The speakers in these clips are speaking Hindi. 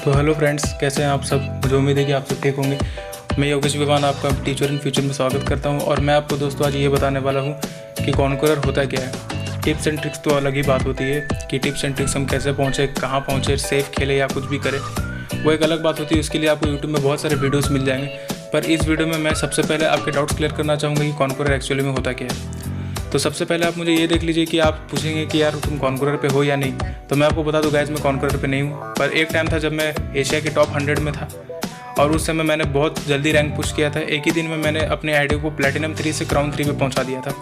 तो हेलो फ्रेंड्स, कैसे हैं आप सब। मुझे उम्मीद है कि आप सब ठीक होंगे। मैं योगेश विवान आपका टीचर इन फ्यूचर में स्वागत करता हूं और मैं आपको दोस्तों आज ये बताने वाला हूं कि कॉन्करर होता क्या है। टिप्स एंड ट्रिक्स तो अलग ही बात होती है कि टिप्स एंड ट्रिक्स हम कैसे पहुँचे, कहाँ पहुँचे, सेफ खेले या कुछ भी करें, वो एक अलग बात होती है। उसके लिए आपको यूट्यूब में बहुत सारे वीडियोज़ मिल जाएंगे, पर इस वीडियो में मैं सबसे पहले आपके डाउट्स क्लियर करना चाहूँगा कि कॉन्करर एक्चुअली में होता क्या है। तो सबसे पहले आप मुझे ये देख लीजिए कि आप पूछेंगे कि यार तुम कॉन्करर पे हो या नहीं। तो मैं आपको बता दूं गाइस, मैं कॉन्करर पे नहीं हूँ, पर एक टाइम था जब मैं एशिया के टॉप 100 में था और उस समय मैंने बहुत जल्दी रैंक पुश किया था। एक ही दिन में मैंने अपने आईडी को प्लैटिनम 3 से क्राउन 3 पे पहुँचा दिया था।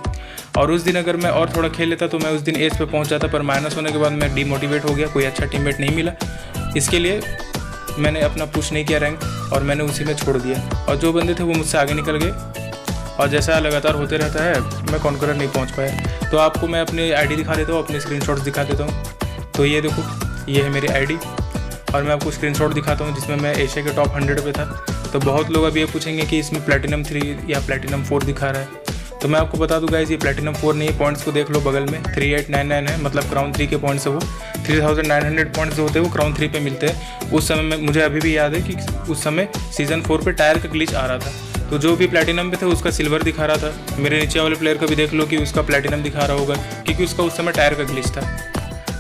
और उस दिन अगर मैं और थोड़ा खेल लेता तो मैं उस दिन एज पे पहुँच जाता, पर माइनस होने के बाद मैं डीमोटिवेट हो गया, कोई अच्छा टीममेट नहीं मिला। इसके लिए मैंने अपना पुश नहीं किया रैंक और मैंने उसी में छोड़ दिया। और जो बंदे थे वो मुझसे आगे निकल गए और जैसा लगातार होते रहता है मैं कॉन्करर नहीं पहुंच पाया। तो आपको मैं अपनी आईडी दिखा देता हूँ, अपने स्क्रीनशॉट्स दिखा देता हूँ। तो ये देखो, ये है मेरी आईडी और मैं आपको स्क्रीनशॉट दिखाता हूँ जिसमें मैं एशिया के टॉप 100 पे था। तो बहुत लोग अब ये पूछेंगे कि इसमें प्लैटिनम 3 या प्लैटिनम 4 दिखा रहा है। तो मैं आपको बता दूँ गाइस, ये प्लैटिनम 4 नहीं है। पॉइंट्स को देख लो बगल में 3899 है, मतलब क्राउन 3 के पॉइंट्स है। वो 3900 पॉइंट्स जो होते हैं वो क्राउन 3 पे मिलते हैं। उस समय में मुझे अभी भी याद है कि उस समय सीज़न 4 पे टायर का ग्लिच आ रहा था, तो जो भी प्लैटिनम पे थे उसका सिल्वर दिखा रहा था। मेरे नीचे वाले प्लेयर का भी देख लो कि उसका प्लैटिनम दिखा रहा होगा, क्योंकि उसका उस समय टायर का ग्लिच था।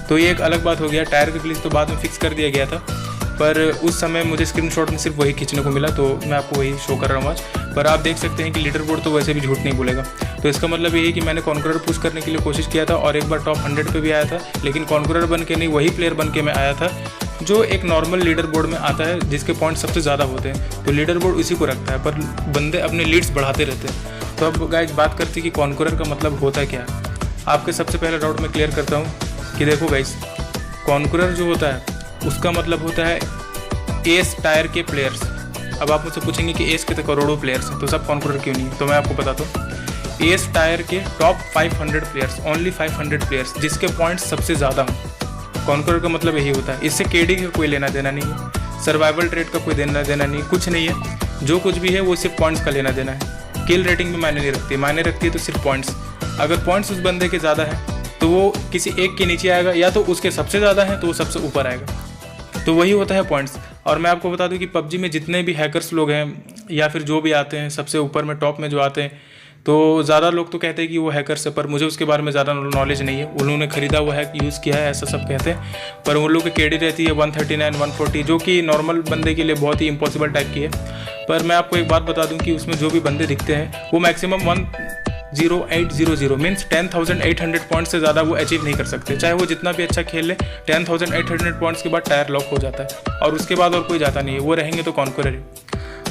तो ये एक अलग बात हो गया। टायर का ग्लिच तो बाद में फिक्स कर दिया गया था, पर उस समय मुझे स्क्रीनशॉट में सिर्फ वही खींचने को मिला, तो मैं आपको वही शो कर रहा हूँ आज। पर आप देख सकते हैं कि लीडर बोर्ड तो वैसे भी झूठ नहीं बोलेगा। तो इसका मतलब ये है कि मैंने कॉन्करर पुश करने के लिए कोशिश किया था और एक बार टॉप 100 पे भी आया था, लेकिन कॉन्करर बन के नहीं, वही प्लेयर बन के मैं आया था जो एक नॉर्मल लीडर बोर्ड में आता है, जिसके पॉइंट सबसे ज़्यादा होते हैं। तो लीडर बोर्ड उसी को रखता है, पर बंदे अपने लीड्स बढ़ाते रहते हैं। तो अब गाइस बात करते हैं कि कॉन्करर का मतलब होता क्या है। आपके सबसे पहले डाउट मैं क्लियर करता हूँ कि देखो गाइस, कॉन्करर जो होता है उसका मतलब होता है एस टायर के प्लेयर्स। अब आप मुझसे पूछेंगे कि एस के तो करोड़ों प्लेयर्स हैं, तो सब कॉन्करर क्यों नहीं है। तो मैं आपको बताता हूँ, एस टायर के टॉप 500 प्लेयर्स, ओनली 500 प्लेयर्स जिसके पॉइंट्स सबसे ज़्यादा हों, कॉन्करर का मतलब यही होता है। इससे केडी का कोई लेना देना नहीं है, सर्वाइवल रेट का कोई लेना देना नहीं, कुछ नहीं है। जो कुछ भी है वो सिर्फ पॉइंट्स का लेना देना है। किल रेटिंग भी मायने नहीं रखती, मायने रखती है तो सिर्फ पॉइंट्स। अगर पॉइंट्स उस बंदे के ज़्यादा है तो वो किसी एक के नीचे आएगा, या तो उसके सबसे ज़्यादा है तो वो सबसे ऊपर आएगा। तो वही होता है पॉइंट्स। और मैं आपको बता दूं कि पबजी में जितने भी हैकर्स लोग हैं या फिर जो भी आते हैं सबसे ऊपर में टॉप में जो आते हैं, तो ज़्यादा लोग तो कहते हैं कि वो हैकर्स है, पर मुझे उसके बारे में ज़्यादा नॉलेज नहीं है। उन्होंने ख़रीदा हुआ हैक यूज़ किया है, ऐसा सब कहते हैं। पर उन लोग की केडी रहती है 139 140, जो कि नॉर्मल बंदे के लिए बहुत ही इम्पॉसिबल टाइप की है। पर मैं आपको एक बात बता दूं कि उसमें जो भी बंदे दिखते हैं वो मैक्सिमम 10800 मीन्स 10,800 पॉइंट्स से ज़्यादा वो अचीव नहीं कर सकते। चाहे वो जितना भी अच्छा खेल ले, 10,800 पॉइंट्स के बाद टायर लॉक हो जाता है और उसके बाद और कोई जाता नहीं है, वो रहेंगे तो कॉन्करर।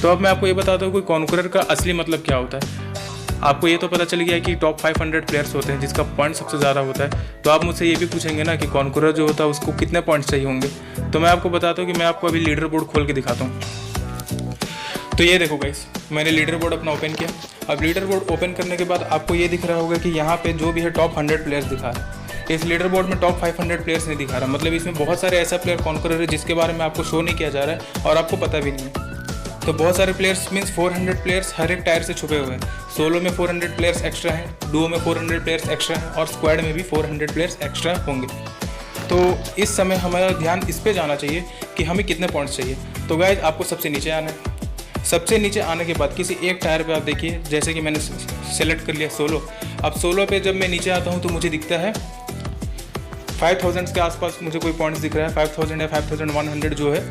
तो अब मैं आपको ये बताता हूँ कि कॉन्करर का असली मतलब क्या होता है। आपको ये तो पता चल गया कि टॉप 500 प्लेयर्स होते हैं जिसका पॉइंट सबसे ज़्यादा होता है। तो आप मुझसे ये भी पूछेंगे ना कि कॉन्करर जो होता है उसको कितने पॉइंट्स चाहिए होंगे। तो मैं आपको बताता हूँ कि मैं आपको अभी लीडर बोर्ड खोल के दिखाता हूँ। तो ये देखो गाइस, मैंने लीडर बोर्ड अपना ओपन किया। अब लीडर बोर्ड ओपन करने के बाद आपको ये दिख रहा होगा कि यहाँ पे जो भी है टॉप 100 प्लेयर्स दिखा रहा है। इस लीडर बोर्ड में टॉप 500 प्लेयर्स नहीं दिखा रहा, मतलब इसमें बहुत सारे ऐसा प्लेयर कॉन्करर है जिसके बारे में आपको शो नहीं किया जा रहा है और आपको पता भी नहीं है। तो बहुत सारे प्लेयर्स मीन्स 400 प्लेयर्स हर एक टायर से छुपे हुए हैं। सोलो में 400 प्लेयर्स एक्स्ट्रा हैं, डुओ में 400 प्लेयर्स एक्स्ट्रा हैं और स्क्वाड में भी 400 प्लेयर्स एक्स्ट्रा होंगे। तो इस समय हमारा ध्यान इस पे जाना चाहिए कि हमें कितने पॉइंट्स चाहिए। तो गाइस आपको सबसे नीचे आना है। सबसे नीचे आने के बाद किसी एक टायर पे आप देखिए, जैसे कि मैंने सेलेक्ट कर लिया सोलो। अब सोलो पे जब मैं नीचे आता हूँ तो मुझे दिखता है 5000 के आसपास मुझे कोई पॉइंट्स दिख रहा है। 5000 या 5100 जो है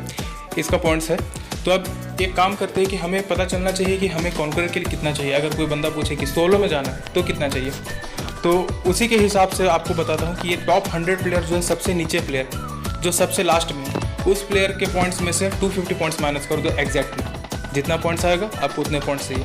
इसका पॉइंट्स है। तो अब एक काम करते हैं कि हमें पता चलना चाहिए कि हमें कॉन्करर के लिए कितना चाहिए। अगर कोई बंदा पूछे कि सोलो में जाना है तो कितना चाहिए, तो उसी के हिसाब से आपको बताता हूँ कि ये टॉप 100 प्लेयर जो है, सबसे नीचे प्लेयर जो सबसे लास्ट में, उस प्लेयर के पॉइंट्स में से 250 पॉइंट्स माइनस कर दो। एग्जैक्टली जितना पॉइंट्स आएगा आपको उतने पॉइंट्स चाहिए।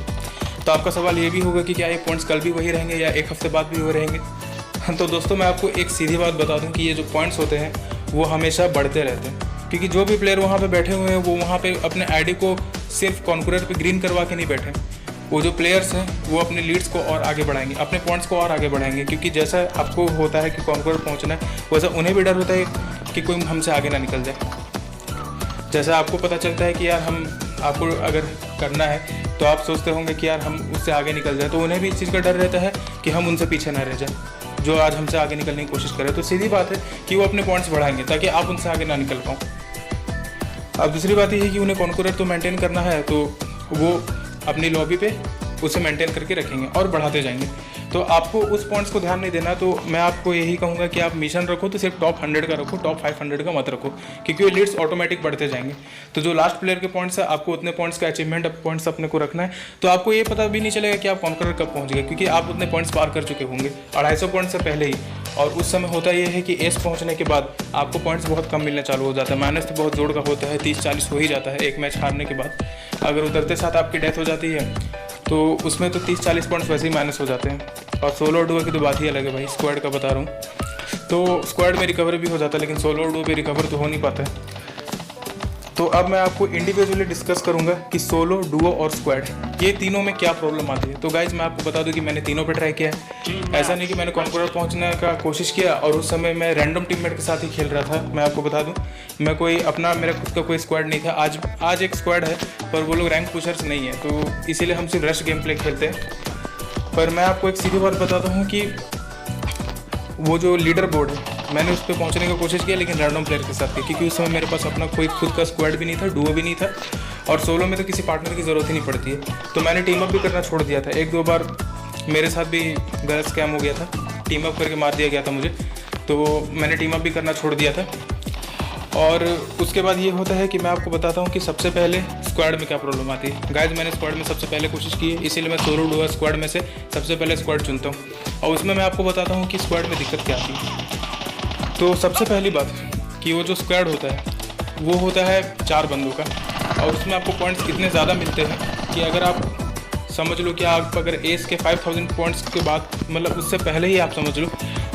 तो आपका सवाल ये भी होगा कि क्या ये पॉइंट्स कल भी वही रहेंगे या एक हफ्ते बाद भी वो रहेंगे। तो दोस्तों मैं आपको एक सीधी बात बता दूं कि ये जो पॉइंट्स होते हैं वो हमेशा बढ़ते रहते हैं, क्योंकि जो भी प्लेयर वहाँ पे बैठे हुए हैं वो वहाँ पे अपने आईडी को सिर्फ कॉन्करर पे ग्रीन करवा के नहीं बैठे। वो जो प्लेयर्स हैं वो अपने लीड्स को और आगे बढ़ाएंगे, अपने पॉइंट्स को और आगे बढ़ाएंगे, क्योंकि जैसा आपको होता है कि कॉन्करर पहुँचना है वैसा उन्हें भी डर होता है कि कोई हमसे आगे ना निकल जाए। जैसा आपको पता चलता है कि यार आपको अगर करना है तो आप सोचते होंगे कि यार हम उससे आगे निकल जाए, तो उन्हें भी इस चीज़ का डर रहता है कि हम उनसे पीछे ना रह जाए जो आज हमसे आगे निकलने की कोशिश करें। तो सीधी बात है कि वो अपने पॉइंट्स बढ़ाएंगे ताकि आप उनसे आगे ना निकल पाओ। अब दूसरी बात ये है कि उन्हें कॉन्करर तो मेंटेन करना है, तो वो अपनी लॉबी पे उसे मेंटेन करके रखेंगे और बढ़ाते जाएंगे। तो आपको उस पॉइंट्स को ध्यान नहीं देना, तो मैं आपको यही कहूँगा कि आप मिशन रखो तो सिर्फ टॉप 100 का रखो, टॉप 500 का मत रखो, क्योंकि वो लीड्स ऑटोमेटिक बढ़ते जाएंगे। तो जो लास्ट प्लेयर के पॉइंट्स है, आपको उतने पॉइंट्स का अचीवमेंट पॉइंट्स अपने को रखना है। तो आपको ये पता भी नहीं चलेगा कि आप कॉन्करर कब पहुँच गए, क्योंकि आप उतने पॉइंट्स पार कर चुके होंगे 250 पॉइंट से पहले ही। और उस समय होता ये है कि एस पहुँचने के बाद आपको पॉइंट्स बहुत कम मिलने चालू हो जाता है। माइनस तो बहुत जोड़ का होता है, 30-40 हो ही जाता है एक मैच हारने के बाद। अगर उतरते साथ आपकी डेथ हो जाती है तो उसमें तो 30-40 पॉइंट्स वैसे ही माइनस हो जाते हैं। और सोलो डुओ की तो बात ही अलग है भाई, स्क्वाड का बता रहा हूँ। तो स्क्वाड में रिकवर भी हो जाता है, लेकिन सोलो डुओ पे रिकवर तो हो नहीं पाता है। तो अब मैं आपको इंडिविजुअली डिस्कस करूंगा कि सोलो, डुओ और स्क्वाड ये तीनों में क्या प्रॉब्लम आती है। तो गाइज मैं आपको बता दूं कि मैंने तीनों पे ट्राई किया है। ऐसा नहीं कि मैंने कॉन्करर पहुंचने का कोशिश किया और उस समय मैं रैंडम टीममेट के साथ ही खेल रहा था। मैं आपको बता दूं, मैं कोई अपना मेरा खुद का कोई स्क्वाड नहीं था। आज एक स्क्वाड है, पर वो लोग रैंक पुशर्स नहीं है, तो इसीलिए हम सिर्फ रश गेम प्ले खेलते हैं। पर मैं आपको एक सीधी बात बताता हूँ कि वो जो लीडर बोर्ड है, मैंने उस पर पहुंचने की कोशिश किया, लेकिन रैंडम प्लेयर के साथ, क्योंकि उस समय मेरे पास अपना कोई खुद का स्क्वाड भी नहीं था, डुओ भी नहीं था, और सोलो में तो किसी पार्टनर की ज़रूरत ही नहीं पड़ती है। तो मैंने टीम अप भी करना छोड़ दिया था। 1-2 बार मेरे साथ भी गलत स्कैम हो गया था, टीम अप करके मार दिया गया था मुझे, तो मैंने टीम अप भी करना छोड़ दिया था। और उसके बाद ये होता है कि मैं आपको बताता हूँ कि सबसे पहले स्क्वाड में क्या प्रॉब्लम आती है। गाइज मैंने स्क्वाड में सबसे पहले कोशिश की है, इसीलिए मैं सोलो डुओ स्क्वाड में से सबसे पहले स्क्वाड चुनता हूँ, और उसमें मैं आपको बताता हूँ कि स्क्वाड में दिक्कत क्या आती है। तो सबसे पहली बात कि वो जो स्क्वाड होता है वो होता है 4 बंदों का, और उसमें आपको पॉइंट्स इतने ज़्यादा मिलते हैं कि अगर आप समझ लो कि आप अगर एस के 5000 पॉइंट्स के बाद, मतलब उससे पहले ही आप समझ लो,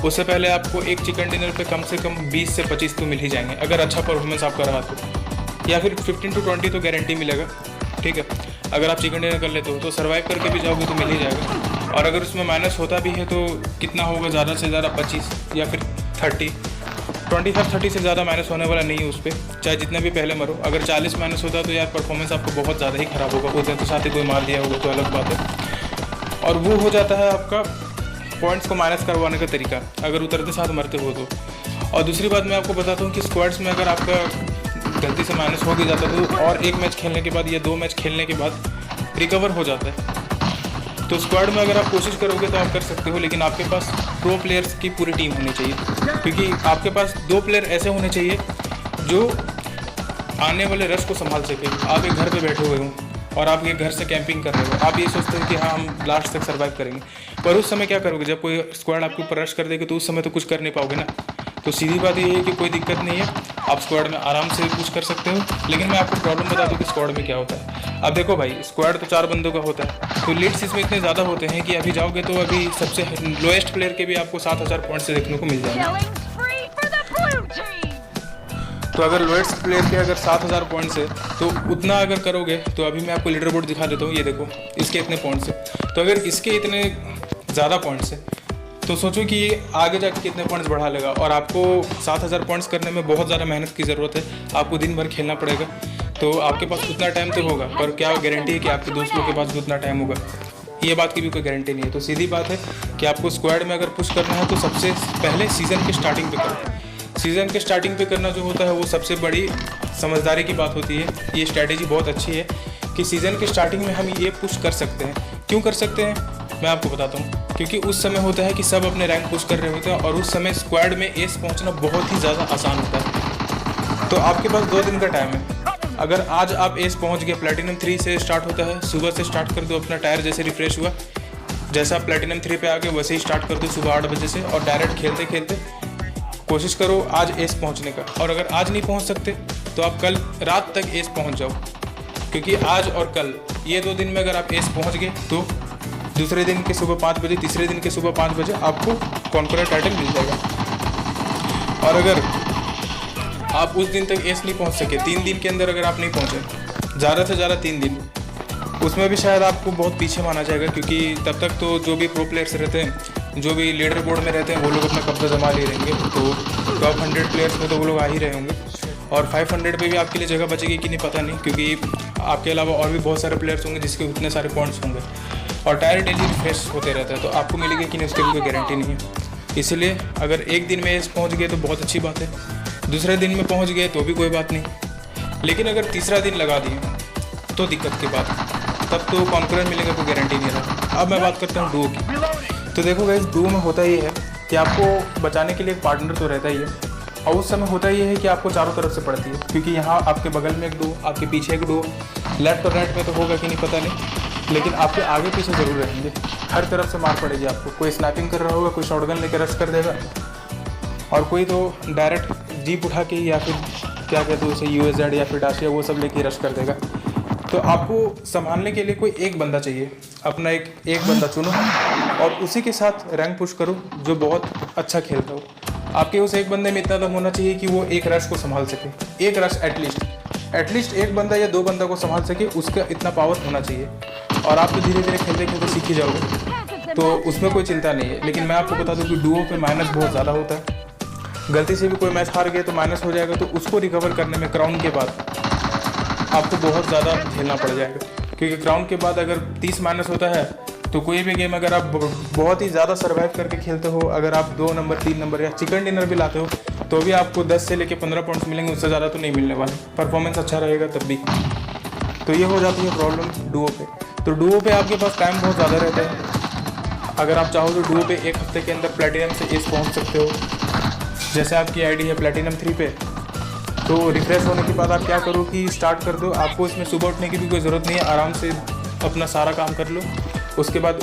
उससे पहले आपको एक चिकन डिनर पे कम से कम 20 से 25 तो मिल ही जाएंगे, अगर अच्छा परफॉर्मेंस आपका रहा तो, या फिर 15 to 20 तो गारंटी मिलेगा। ठीक है, अगर आप चिकन डिनर कर लेते हो तो सर्वाइव करके भी जाओगे तो मिल ही जाएगा। और अगर उसमें माइनस होता भी है तो कितना होगा, ज़्यादा से ज़्यादा 25 या फिर 25-30 से ज़्यादा माइनस होने वाला नहीं है उस पर, चाहे जितने भी पहले मरो। अगर 40 माइनस होता तो यार परफॉर्मेंस आपको बहुत ज़्यादा ही ख़राब होगा। उतने तो साथ ही कोई मार दिया होगा तो अलग बात है। और वो हो जाता है आपका पॉइंट्स को माइनस करवाने का तरीका, अगर उतरते साथ मरते हो तो। और दूसरी बात मैं आपको बताता हूँ कि स्क्वाड्स में अगर आपका गलती से माइनस हो भी जाता है तो और एक मैच खेलने के बाद या 2 मैच खेलने के बाद रिकवर हो जाता है। तो स्क्वाड में अगर आप कोशिश करोगे तो आप कर सकते हो, लेकिन आपके पास प्रो प्लेयर्स की पूरी टीम होनी चाहिए, क्योंकि आपके पास 2 प्लेयर ऐसे होने चाहिए जो आने वाले रश को संभाल सके। आप एक घर पे बैठे हुए हो और आप ये घर से कैंपिंग कर रहे हो, आप ये सोचते हो कि हाँ हम लास्ट तक सर्वाइव करेंगे, पर उस समय क्या करोगे जब कोई स्क्वाड आपके ऊपर रश कर देगी, तो उस समय तो कुछ कर नहीं पाओगे ना। तो सीधी बात ये है कि कोई दिक्कत नहीं है, आप स्क्वाड में आराम से कुछ कर सकते हो। लेकिन मैं आपको प्रॉब्लम बता दूँ कि स्क्वाड में क्या होता है। अब देखो भाई, स्क्वाड तो 4 बंदों का होता है, तो लीड्स इसमें इतने ज़्यादा होते हैं कि अभी जाओगे तो अभी सबसे लोएस्ट प्लेयर के भी आपको 7000 पॉइंट से देखने को मिल जाएंगे। तो अगर लोएस्ट प्लेयर के अगर 7000 पॉइंट्स है तो उतना अगर करोगे, तो अभी मैं आपको लीडर बोर्ड दिखा देता हूँ, ये देखो इसके इतने पॉइंट्स है। तो अगर इसके इतने ज़्यादा पॉइंट्स है तो सोचो कि आगे जाके कितने पॉइंट्स बढ़ा लेगा। और आपको 7000 पॉइंट्स करने में बहुत ज़्यादा मेहनत की ज़रूरत है, आपको दिन भर खेलना पड़ेगा। तो आपके पास उतना टाइम तो होगा, पर क्या गारंटी है कि आपके दोस्तों के पास भी उतना टाइम होगा, ये बात की भी कोई गारंटी नहीं है। तो सीधी बात है कि आपको स्क्वाड में अगर पुश करना है तो सबसे पहले सीज़न के स्टार्टिंग पे करो। सीज़न के स्टार्टिंग पे करना जो होता है वो सबसे बड़ी समझदारी की बात होती है। ये स्ट्रैटेजी बहुत अच्छी है कि सीज़न के स्टार्टिंग में हम ये पुश कर सकते हैं। क्यों कर सकते हैं मैं आपको बताता हूँ, क्योंकि उस समय होता है कि सब अपने रैंक पुश कर रहे होते हैं और उस समय स्क्वाड में एस पहुँचना बहुत ही ज़्यादा आसान होता है। तो आपके पास 2 दिन का टाइम है। अगर आज आप एस पहुंच गए, प्लैटिनम 3 से स्टार्ट होता है, सुबह से स्टार्ट कर दो, अपना टायर जैसे रिफ्रेश हुआ, जैसा प्लैटिनम 3 पे आ गए वैसे ही स्टार्ट कर दो सुबह 8 बजे से, और डायरेक्ट खेलते खेलते कोशिश करो आज एस पहुंचने का। और अगर आज नहीं पहुंच सकते तो आप कल रात तक एस पहुंच जाओ, क्योंकि आज और कल ये 2 दिन में अगर आप एस पहुंच गए तो दूसरे दिन के सुबह 5 बजे, तीसरे दिन के सुबह 5 बजे आपको कॉन्करर टाइटल मिल जाएगा। और अगर आप उस दिन तक एस नहीं पहुंच सके, 3 दिन के अंदर अगर आप नहीं पहुंचे, ज़्यादा से ज़्यादा 3 दिन, उसमें भी शायद आपको बहुत पीछे माना जाएगा, क्योंकि तब तक तो जो भी प्रो प्लेयर्स रहते हैं, जो भी लीडर बोर्ड में रहते हैं, वो लोग अपना कब्जा जमा ले रहेंगे। तो टॉप 100 प्लेयर्स में तो वो लोग आ ही रहे होंगे, और 500 पे भी आपके लिए जगह बचेगी कि नहीं पता नहीं, क्योंकि आपके अलावा और भी बहुत सारे प्लेयर्स होंगे जिसके उतने सारे पॉइंट्स होंगे, और टायर डेली रिफ्रेश होते रहता है, तो आपको मिलेगी कि नहीं उसकी भी कोई गारंटी नहीं है। इसलिए अगर एक दिन में एस पहुँच गए तो बहुत अच्छी बात है, दूसरे दिन में पहुंच गए तो भी कोई बात नहीं, लेकिन अगर तीसरा दिन लगा दिए तो दिक्कत की बात, तब तो कॉन्करेंट मिलेगा कोई गारंटी नहीं रहा। अब मैं बात करता हूँ डुओ की। तो देखो गाइस, डुओ में होता ये है कि आपको बचाने के लिए एक पार्टनर तो रहता ही है, और उस समय होता ये है कि आपको चारों तरफ से पड़ती है, क्योंकि यहाँ आपके बगल में एक डुओ, आपके पीछे एक डुओ, लेफ्ट और राइट में तो होगा कि नहीं पता नहीं, लेकिन आपके आगे पीछे ज़रूर रहेंगे। हर तरफ से मार पड़ेगी आपको। कोई स्नैपिंग कर रहा होगा, कोई शॉटगन लेकर रश कर देगा, और कोई तो डायरेक्ट जीप उठा के या फिर क्या कहते हैं उसे UAZ या फिर डाशिया वो सब लेके रश कर देगा। तो आपको संभालने के लिए कोई एक बंदा चाहिए, अपना एक बंदा चुनो और उसी के साथ रैंक पुश करो जो बहुत अच्छा खेलता हो। आपके उस एक बंदे में इतना दम होना चाहिए कि वो एक रश को संभाल सके, एक रश एटलीस्ट एक बंदा या दो बंदा को संभाल सके, उसका इतना पावर होना चाहिए। और आप तो धीरे धीरे खेलते खेलते सीख ही जाओगे, तो उसमें कोई चिंता नहीं है। लेकिन मैं आपको बता दूं कि डुओ पे माइनस बहुत ज़्यादा होता है। गलती से भी कोई मैच हार गए तो माइनस हो जाएगा, तो उसको रिकवर करने में क्राउन के बाद आपको बहुत ज़्यादा झेलना पड़ जाएगा, क्योंकि क्राउन के बाद अगर 30 माइनस होता है तो कोई भी गेम अगर आप बहुत ही ज़्यादा सर्वाइव करके खेलते हो, अगर आप 2 नंबर 3 नंबर या चिकन डिनर भी लाते हो, तो भी आपको 10 से लेकर 15 पॉइंट्स मिलेंगे, उससे ज़्यादा तो नहीं मिलने वाले। परफॉर्मेंस अच्छा रहेगा तब भी। तो ये हो जाती है प्रॉब्लम डुओ पे। तो डुओ पे आपके पास टाइम बहुत ज़्यादा रहता है। अगर आप चाहो तो डुओ पे एक हफ्ते के अंदर प्लेटिनम से एस पहुँच सकते हो। जैसे आपकी आईडी है प्लेटिनम 3 पे, तो रिफ्रेश होने के बाद आप क्या करो कि स्टार्ट कर दो। आपको इसमें सुबह उठने की भी कोई ज़रूरत नहीं है, आराम से अपना सारा काम कर लो, उसके बाद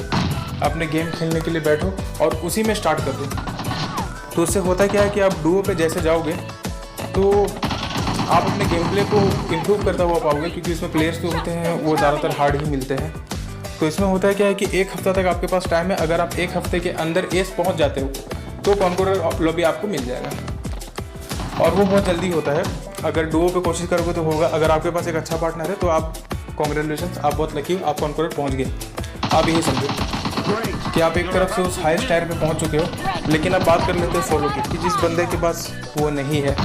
अपने गेम खेलने के लिए बैठो और उसी में स्टार्ट कर दो। तो उससे होता क्या है कि आप डुओ पे जैसे जाओगे तो आप अपने गेम प्ले को इम्प्रूव करता हुआ पाओगे, क्योंकि इसमें प्लेयर्स जो होते हैं वो ज़्यादातर हार्ड ही मिलते हैं। तो इसमें होता है क्या है कि एक हफ्ता तक आपके पास टाइम है। अगर आप एक हफ्ते के अंदर एस पहुँच जाते हो तो कॉन्करर लॉबी आपको मिल जाएगा, और वो बहुत जल्दी होता है। अगर डुओ पे कोशिश करोगे तो होगा। अगर आपके पास एक अच्छा पार्टनर है तो आप कॉन्ग्रेचुलेशन, आप बहुत लकी हो, आप कॉन्करर पहुंच गए। आप यही समझो कि आप एक तरफ से उस हाईएस्ट टायर पे पहुंच चुके हो। लेकिन अब बात कर लेते हैं सोलो की, कि जिस बंदे के पास वो नहीं है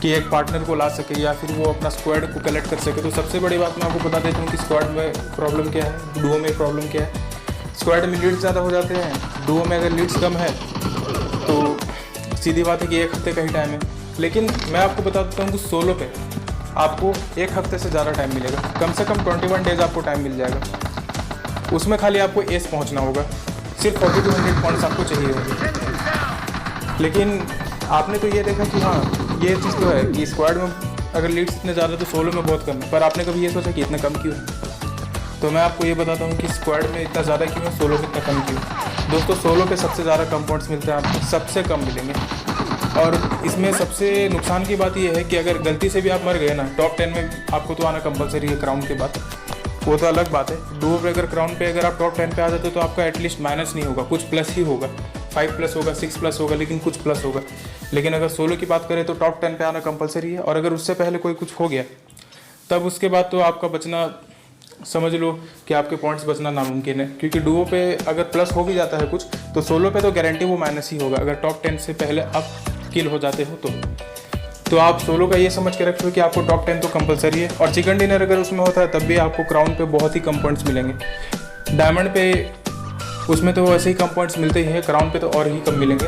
कि एक पार्टनर को ला सके या फिर वो अपना स्क्वाड को कलेक्ट कर सके, तो सबसे बड़ी बात मैं आपको बता देता हूँ कि स्क्वाड में प्रॉब्लम क्या है, डुओ में प्रॉब्लम क्या है। स्क्वाड में लीड्स ज़्यादा हो जाते हैं, डुओ में अगर लीड्स कम है तो सीधी बात है कि एक हफ्ते का ही टाइम है। लेकिन मैं आपको बता देता हूँ कि सोलो पे आपको एक हफ्ते से ज़्यादा टाइम मिलेगा, कम से कम 21 डेज़ आपको टाइम मिल जाएगा। उसमें खाली आपको एस पहुँचना होगा, सिर्फ 40 to 100 पॉइंट्स आपको चाहिए होंगे। लेकिन आपने तो ये देखा कि हाँ ये चीज़ तो है कि स्क्वाड में अगर लीड्स इतने ज़्यादा तो सोलो में बहुत कम है, पर आपने कभी ये सोचा कि इतना कम क्यों है? तो मैं आपको ये बताता हूँ कि स्क्वाड में इतना ज़्यादा क्यों है, सोलो में इतना कम क्यों। दोस्तों सोलो पे सबसे ज़्यादा कम पॉइंट्स मिलते हैं आपको, सबसे कम मिलेंगे। और इसमें सबसे नुकसान की बात यह है कि अगर गलती से भी आप मर गए ना, टॉप 10 में आपको तो आना कंपलसरी है क्राउन के बाद, वो तो अलग बात है। डुओ पे अगर क्राउन पे अगर आप टॉप 10 पे आ जाते हो तो आपका एटलीस्ट माइनस नहीं होगा, कुछ प्लस ही होगा, 5 प्लस होगा, 6 प्लस होगा, लेकिन कुछ प्लस होगा। लेकिन अगर सोलो की बात करें तो टॉप 10 पे आना कंपलसरी है, और अगर उससे पहले कोई कुछ हो गया तब उसके बाद तो आपका बचना, समझ लो कि आपके पॉइंट्स बचना नामुमकिन है। क्योंकि डुओ पे अगर प्लस हो भी जाता है कुछ, तो सोलो पे तो गारंटी वो माइनस ही होगा, अगर टॉप 10 से पहले आप किल हो जाते हो तो आप सोलो का ये समझ के रखो कि आपको टॉप 10 तो कंपलसरी है। और चिकन डिनर अगर उसमें होता है तब भी आपको क्राउन पे बहुत ही कम पॉइंट्स मिलेंगे। डायमंड पे उसमें तो वैसे ही कम पॉइंट्स मिलते ही है, क्राउन पे तो और ही कम मिलेंगे,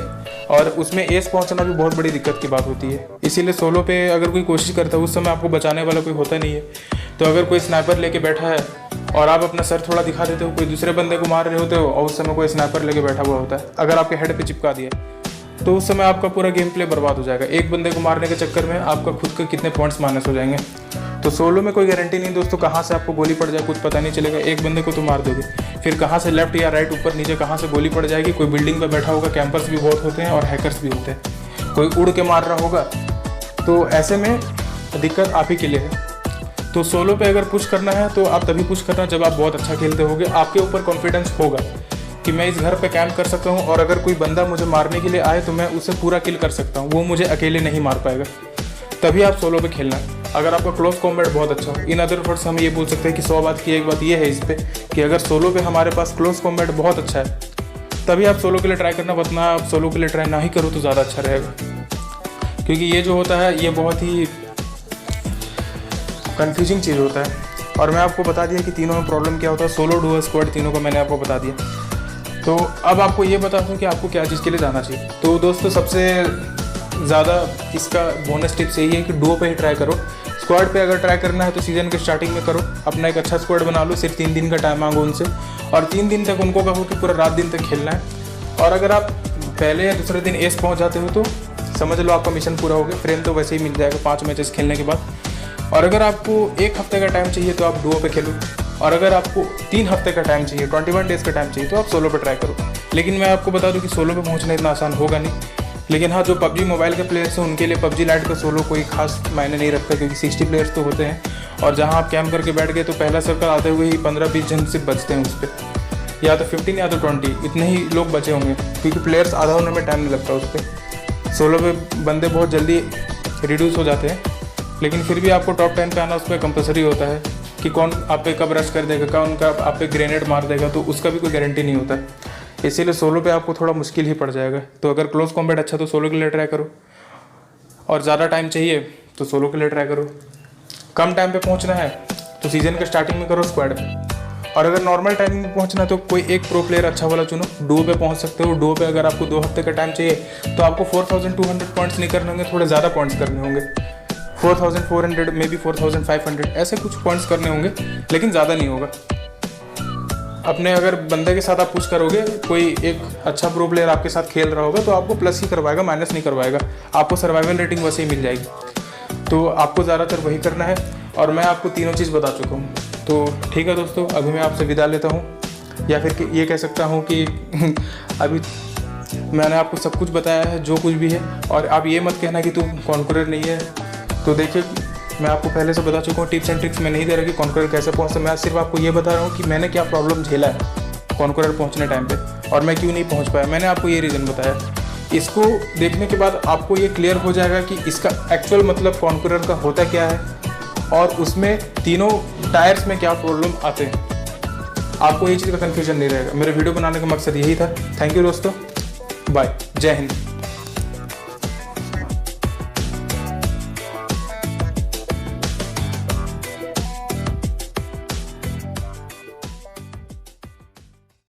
और उसमें एस पहुंचना भी बहुत बड़ी दिक्कत की बात होती है। इसीलिए सोलो पे अगर कोई कोशिश करता है उस समय आपको बचाने वाला कोई होता नहीं है। तो अगर कोई स्नाइपर लेके बैठा है और आप अपना सर थोड़ा दिखा देते हो, कोई दूसरे बंदे को मार रहे होते हो और उस समय कोई स्नाइपर लेके बैठा हुआ होता है, अगर आपके हेड पे चिपका दिया तो उस समय आपका पूरा गेम प्ले बर्बाद हो जाएगा। एक बंदे को मारने के चक्कर में आपका खुद के कितने पॉइंट्स माइनस हो जाएंगे। तो सोलो में कोई गारंटी नहीं दोस्तों, कहाँ से आपको गोली पड़ जाए कुछ पता नहीं चलेगा। एक बंदे को तो मार दोगे, फिर कहाँ से लेफ्ट या राइट ऊपर नीचे कहाँ से गोली पड़ जाएगी। कोई बिल्डिंग पर बैठा होगा, कैंपर्स भी बहुत होते हैं और हैकर्स भी होते हैं, कोई उड़ के मार रहा होगा, तो ऐसे में दिक्कत आप ही के लिए है। तो सोलो पे अगर पुश करना है तो आप तभी पुश करना जब आप बहुत अच्छा खेलते होगे, आपके ऊपर कॉन्फिडेंस होगा कि मैं इस घर पे कैंप कर सकता हूँ और अगर कोई बंदा मुझे मारने के लिए आए तो मैं उसे पूरा किल कर सकता हूँ, वो मुझे अकेले नहीं मार पाएगा। तभी आप सोलो पे खेलना है। अगर आपका क्लोज कॉम्बैट बहुत अच्छा हो, इन अदर वर्ड्स हम ये बोल सकते हैं कि 100 बात की एक बात ये है इस पे कि अगर सोलो पे हमारे पास क्लोज कॉम्बैट बहुत अच्छा है तभी आप सोलो के लिए ट्राई करना, वरना आप सोलो के लिए ट्राई ना ही करो तो ज़्यादा अच्छा रहेगा। क्योंकि ये जो होता है ये बहुत ही कन्फ्यूजिंग चीज़ होता है। और मैं आपको बता दिया कि तीनों में प्रॉब्लम क्या होता है, सोलो डुओ स्क्वाड तीनों को मैंने आपको बता दिया। तो अब आपको ये बता दूं कि आपको क्या चीज़ के लिए जाना चाहिए। तो दोस्तों सबसे ज़्यादा इसका बोनस टिप्स यही है कि डुओ पे ही ट्राई करो, स्क्वाड पे अगर ट्राई करना है तो सीज़न के स्टार्टिंग में करो, अपना एक अच्छा स्क्वाड बना लो, सिर्फ 3 दिन का टाइम मांगो उनसे और 3 दिन तक उनको कहो कि पूरा रात दिन तक खेलना है। और अगर आप पहले या दूसरे दिन एस पहुंच जाते हो तो समझ लो आपका मिशन पूरा हो गया, फ्रेम तो वैसे ही मिल जाएगा 5 मैचेस खेलने के बाद। और अगर आपको 1 हफ्ते का टाइम चाहिए तो आप डुओ पे खेलो, और अगर आपको 3 हफ्ते का टाइम चाहिए, 21 डेज़ का टाइम चाहिए तो आप सोलो पे ट्राई करो। लेकिन मैं आपको बता दूं कि सोलो पे पहुंचना इतना आसान होगा नहीं, लेकिन हाँ जो पबजी मोबाइल के प्लेयर्स हैं उनके लिए पबजी लाइट का सोलो कोई खास मायने नहीं रखता, क्योंकि 60 प्लेयर्स तो होते हैं और जहाँ आप कैम्प करके बैठ गए तो पहला सर्कल आते हुए ही 15-20 जन सिर्फ बचते हैं उस पर, या तो 15 या तो 20, इतने ही लोग बचे होंगे, क्योंकि प्लेयर्स आधा होने में टाइम नहीं लगता उस पर। सोलो पे बंदे बहुत जल्दी रिड्यूस हो जाते हैं, लेकिन फिर भी आपको टॉप 10 पे आना उस पर कंपलसरी होता है कि कौन आप पे कब रश कर देगा, कौन कब आप पे ग्रेनेड मार देगा, तो उसका भी कोई गारंटी नहीं होता है। इसीलिए सोलो पे आपको थोड़ा मुश्किल ही पड़ जाएगा। तो अगर क्लोज कॉम्बैट अच्छा तो सोलो के लिए ट्राई करो, और ज़्यादा टाइम चाहिए तो सोलो के लिए ट्राई करो। कम टाइम पे पहुंचना है तो सीज़न के स्टार्टिंग में करो स्क्वाड पे, और अगर नॉर्मल टाइम में पहुंचना है तो कोई एक प्रो प्लेयर अच्छा वाला चुनो, डुओ पे पहुंच सकते हो। डुओ पे अगर आपको 2 हफ्ते का टाइम चाहिए तो आपको 4200 पॉइंट्स नहीं करने होंगे, थोड़े ज़्यादा पॉइंट्स करने होंगे, 4400 मे बी 4500 ऐसे कुछ पॉइंट्स करने होंगे, लेकिन ज़्यादा नहीं होगा। अपने अगर बंदे के साथ आप पुश करोगे, कोई एक अच्छा प्रो प्लेयर आपके साथ खेल रहा होगा तो आपको प्लस ही करवाएगा, माइनस नहीं करवाएगा, आपको सर्वाइवल रेटिंग वैसे ही मिल जाएगी। तो आपको ज़्यादातर वही करना है, और मैं आपको तीनों चीज़ बता चुका हूँ। तो ठीक है दोस्तों, अभी मैं आपसे विदा लेता हूँ, या फिर ये कह सकता हूँ कि अभी मैंने आपको सब कुछ बताया है जो कुछ भी है, और आप ये मत कहना कि तू कॉन्करर नहीं है। तो देखिए, मैं आपको पहले से बता चुका हूँ, टिप्स एंड ट्रिक्स मैं नहीं दे रहा कि कॉन्करर कैसे पहुँचता, मैं सिर्फ आपको ये बता रहा हूँ कि मैंने क्या प्रॉब्लम झेला है कॉन्करर पहुँचने टाइम पे, और मैं क्यों नहीं पहुँच पाया। मैंने आपको ये रीज़न बताया। इसको देखने के बाद आपको ये क्लियर हो जाएगा कि इसका एक्चुअल मतलब कॉन्करर का होता क्या है, और उसमें तीनों टायर्स में क्या प्रॉब्लम आते हैं। आपको ये चीज़ का कन्फ्यूजन नहीं रहेगा। मेरे वीडियो बनाने का मकसद यही था। थैंक यू दोस्तों, बाय, जय हिंद।